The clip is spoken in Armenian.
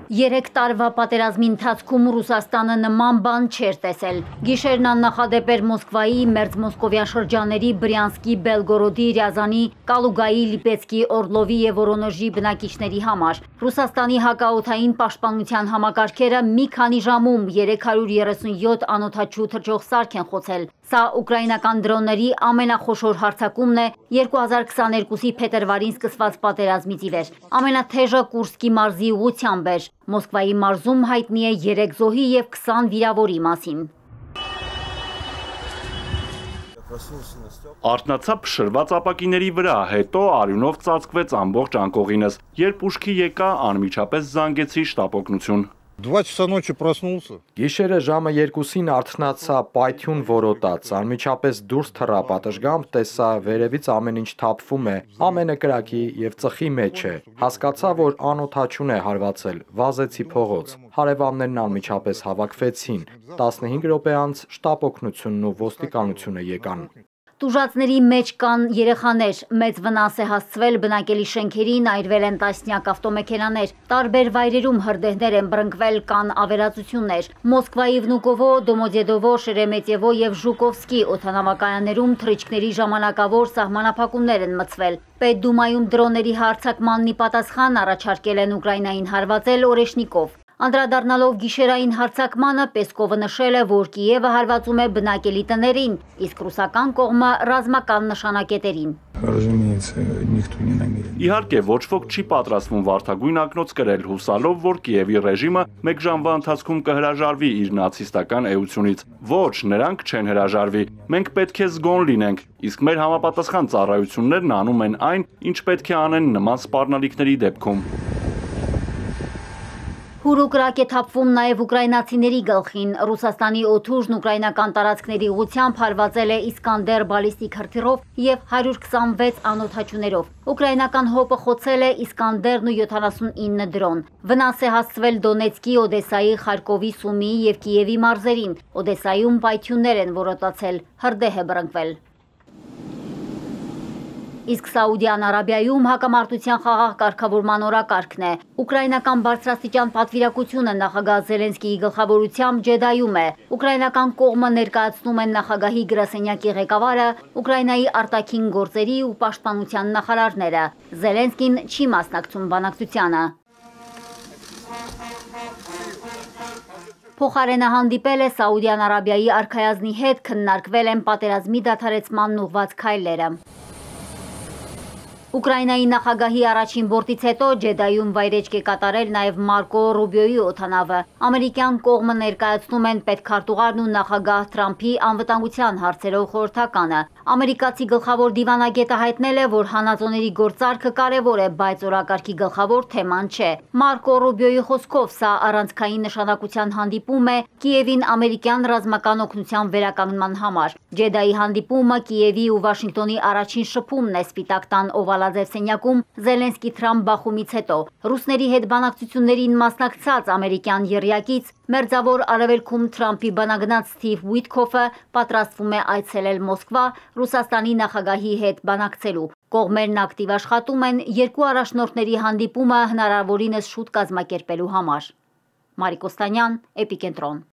3 տարվա պատերազմի ընթացքում Ռուսաստանը նման բան չէր տեսել։ Գիշերն աննախադեպ էր Մոսկվայի, մերձմոսկովյան շրջանների Բրյանսկի, Բելգորոդի, Ռյազանի, Կալուգայի, Լիպեցկի, Օրլովի և Վորոնեժի բնակիչների համար։ Ռուսաստանի հակաօդային պաշտպանության համակարգերը մի քանի ժամում 337 անօդաչու թռչող սարք են խոցել։ Սա ուկրաինական դրոնների ամենախոշոր հարձակումն է 2022-ի փետրվարին սկսված պատերազմից ի վեր։ Ամենաթեժը Կուրսկի մարզի ուղղությամբ էր։ Մոսկվայի մարզում հայտնի է 3 զոհի և 20 վիրավորի մասին։ Արթնացա փշրված ապակիների վրա, հետո արյունով ծածկվեց ամբողջ անկողինս։ Երբ ուշքի եկա, անմիջապես զանգեցի շտապօգնություն։ 2 часа ночи проснулся. Գիշերը ժամը 2-ին արթնացա, պայթյուն որոտաց, անմիջապես դուրս թռա պատշգամբ, տեսա վերևից ամեն ինչ թափվում է, ամենը կրակի և ծխի մեջ է։ Հասկացա, որ անօդաչուն է հարվածել, վազեցի փողոց։ Հարևաններն անմիջապես հավաքվեցին։ 15 րոպե անց շտապօգնությունն ու ոստիկանությունը եկան։ Տուժածների մեջ կան երեխաներ, մեծ վնաս է հասցվել բնակելի շենքերին, այրվել են տասնյակ ավտոմեքենաներ, տարբեր վայրերում հրդեհներ են բռնկվել, կան ավերածություններ։ Մոսկվայի Վնուկովո, Դոմոդեդովո, Շերեմետյևո և Ժուկովսկի օդանավակայաններում թռիչքների ժամանակավոր սահմանափակումներ են մտցվել։ Պետդումայում դրոնների հարձակմանն ի պատասխան առաջարկել են Ուկրաինային հարվածել օրեշնիկով։ Անդրադառնալով գիշերային հարձակմանը, Պեսկովը նշել է, որ Կիևը հարվածում է բնակելի տներին, իսկ ռուսական կողմը ռազմական նշանակետերին։ Իհարկե, ոչ ոք չի պատրաստվում վարդագույն ակնոց կրել, հուսալով, որ Կիևի ռեժիմը մեկ ժամվա ընթացքում կհրաժարվի իր նացիստական էությունից։ Ոչ, նրանք չեն հրաժարվի։ Մենք պետք է զգոն լինենք, իսկ մեր համապատասխան ծառայություններն անում են այն, ինչ պետք է անեն նման սպառնալիքների դեպքում։ Հուրուկրակ է թափվում նաև ուկրաինացիների գլխին։ Ռուսաստանի օդուժն ուկրաինական տարածքների ուղղությամբ հարվածել է Իսկանդեր բալիստիկ հրթիռով և 126 անօդաչուներով։ Ուկրաինական ՀՕՊ-ը խոցել է Իսկանդերն ու 79 դրոն։ Վնաս է հասցվել Դոնեցկի, Օդեսայի, Խարկովի, Սումիի և Կիևի մարզերին։ Օդեսայում պայթյուններ են որոտացել, հրդեհ է բռնկվել։ Իսկ Սաուդյան Արաբիայում հակամարտության խաղաղ կարգավորման օրակարգն է։ Ուկրաինական բարձրաստիճան պատվիրակությունը նախագահ Զելենսկիի գլխավորությամբ Ջեդայում է։ Ուկրաինական կողմը ներկայացնում են նախագահի գրասենյակի ղեկավարը, Ուկրաինայի արտաքին գործերի ու պաշտպանության նախարարները։ Զելենսկին չի մասնակցում բանակցությանը։ Փոխարենը հանդիպել է Սաուդյան Արաբիայի արքայազնի հետ, քննարկվել են պատերազմի դադարեցմանն ուղղված քայլերը։ Ուկրաինայի նախագահի առաջին բորտից հետո Ջեդայում վայրեջք է կատարել նաև Մարկո Ռուբիոյի օդանավը։ Ամերիկյան կողմը ներկայացնում են պետքարտուղարն ու նախագահ Թրամփի անվտանգության հարցերով խորհրդականը։ Ամերիկացի գլխավոր դիվանագետը հայտնել է, որ հանածոների գործարքը կարևոր է, բայց օրակարգի գլխավոր թեման չէ։ Մարկո Ռուբիոյի խոսքով սա առանցքային նշանակության հանդիպում է Կիևին ամերիկյան ռազմական օգնության վերականգնման համար։ Ջեդայի հանդիպումը Կիևի ու Վաշինգտոնի առաջին շփումն է Սպիտակ տան օվալաձև սենյակում Զելենսկի-Թրամփ բախումից հետո։ Ռուսների հետ բանակցություններին մասնակցած ամերիկյան եռյակից Մերձավոր Արևելքում Թրամփի բանագնաց Սթիվ Ուիթքոֆը պատրաստվում է այցելել Մոսկվա Ռուսաստանի նախագահի հետ բանակցելու։ Կողմերն ակտիվ աշխատում են երկու առաջնորդների հանդիպումը հնարավորինս շուտ կազմակերպելու համար։ Մարիկ Օստանյան, Էպիկենտրոն։